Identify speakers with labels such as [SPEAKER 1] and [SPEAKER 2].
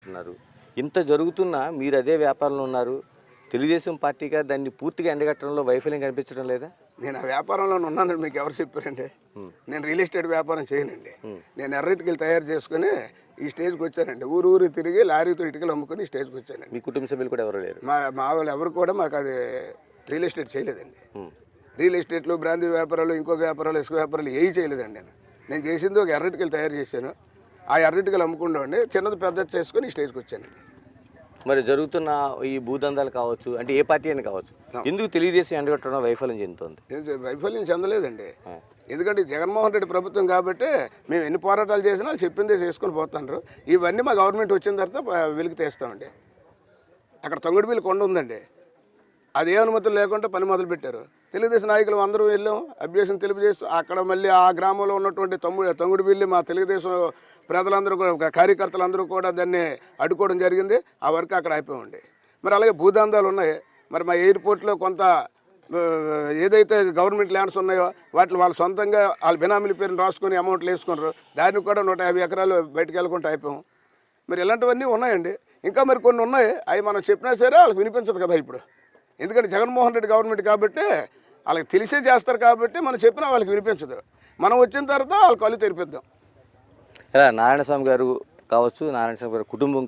[SPEAKER 1] అంటున్నారు. ఇంత జరుగుతున్నా మీరు అదే వ్యాపారంలో ఉన్నారు. తెలుగుదేశం పార్టీగా దాన్ని పూర్తిగా ఎండగట్టడంలో వైఫల్యం కనిపించడం లేదా?
[SPEAKER 2] నేను ఆ వ్యాపారంలో ఉన్నానని మీకు ఎవరు చెప్పారండి? నేను రియల్ ఎస్టేట్ వ్యాపారం చేయనండి. నేను ఎర్ర ఇటుకలు తయారు చేసుకుని ఈ స్టేజ్కి వచ్చానండి. ఊరు తిరిగి లారీతో ఇటుకలు అమ్ముకుని ఈ స్టేజ్కి వచ్చానండి.
[SPEAKER 1] మీ కుటుంబ సభ్యులు కూడా ఎవరు లేరు?
[SPEAKER 2] మా వాళ్ళు ఎవరు కూడా మాకు అది రియల్ ఎస్టేట్ చేయలేదండి. రియల్ ఎస్టేట్లు, బ్రాందీ వ్యాపారాలు, ఇంకొక వ్యాపారాలు, ఇసుక వ్యాపారాలు ఏవి చేయలేదండి. నేను చేసింది ఒక ఎర్ర ఇటుకలు తయారు చేశాను. ఆ ఎర్ర ఇటుకలు అమ్ముకుంటామండి. చిన్నది పెద్దది చేసుకుని ఈ స్టేజ్కి వచ్చానండి.
[SPEAKER 1] మరి జరుగుతున్న ఈ భూదందాలు కావచ్చు, అంటే ఏ పార్టీ అని కావచ్చు, ఎందుకు తెలుగుదేశం ఎండగట్టడం వైఫల్యం చెందుతుంది?
[SPEAKER 2] వైఫల్యం చెందలేదండి. ఎందుకంటే జగన్మోహన్ రెడ్డి ప్రభుత్వం కాబట్టి మేము ఎన్ని పోరాటాలు చేసినా వాళ్ళు చెప్పిందే చేసుకొని పోతున్నారు. ఇవన్నీ మా గవర్నమెంట్ వచ్చిన తర్వాత వెలికి తీస్తామండి. అక్కడ తొంగుడిపల్లి కొండ ఉందండి. అది ఏ అనుమతులు లేకుండా పని మొదలు పెట్టారు. తెలుగుదేశం నాయకులు అందరూ వెళ్ళాం, అభ్యర్థన తెలియజేస్తూ అక్కడ మళ్ళీ ఆ గ్రామంలో ఉన్నటువంటి తొంగుడిపల్లి మా తెలుగుదేశం ప్రజలందరూ కూడా, కార్యకర్తలందరూ కూడా దాన్ని అడ్డుకోవడం జరిగింది. ఆ వర్క్ అక్కడ అయిపోయింది. మరి అలాగే భూదందాలు ఉన్నాయి. మరి మా ఎయిర్పోర్ట్లో కొంత ఏదైతే గవర్నమెంట్ ల్యాండ్స్ ఉన్నాయో వాటిని వాళ్ళు సొంతంగా వాళ్ళ బినామీల పేరుని రాసుకొని అమౌంట్లు వేసుకున్నారు. దానికి కూడా 150 ఎకరాలు బయటకు వెళ్ళకుండా అయిపోయాం. మరి ఇలాంటివన్నీ ఉన్నాయండి. ఇంకా మరి కొన్ని ఉన్నాయి. అవి మనం చెప్పినా సరే వాళ్ళకి వినిపించదు కదా ఇప్పుడు. ఎందుకంటే జగన్మోహన్ రెడ్డి గవర్నమెంట్ కాబట్టి వాళ్ళకి తెలిసే చేస్తారు కాబట్టి మనం చెప్పినా వాళ్ళకి వినిపించదు. మనం వచ్చిన తర్వాత వాళ్ళకి కళ్ళు తెరిపిద్దాం.
[SPEAKER 1] ఇలా నారాయణస్వామి గారు కావచ్చు, నారాయణస్వామి గారి కుటుంబం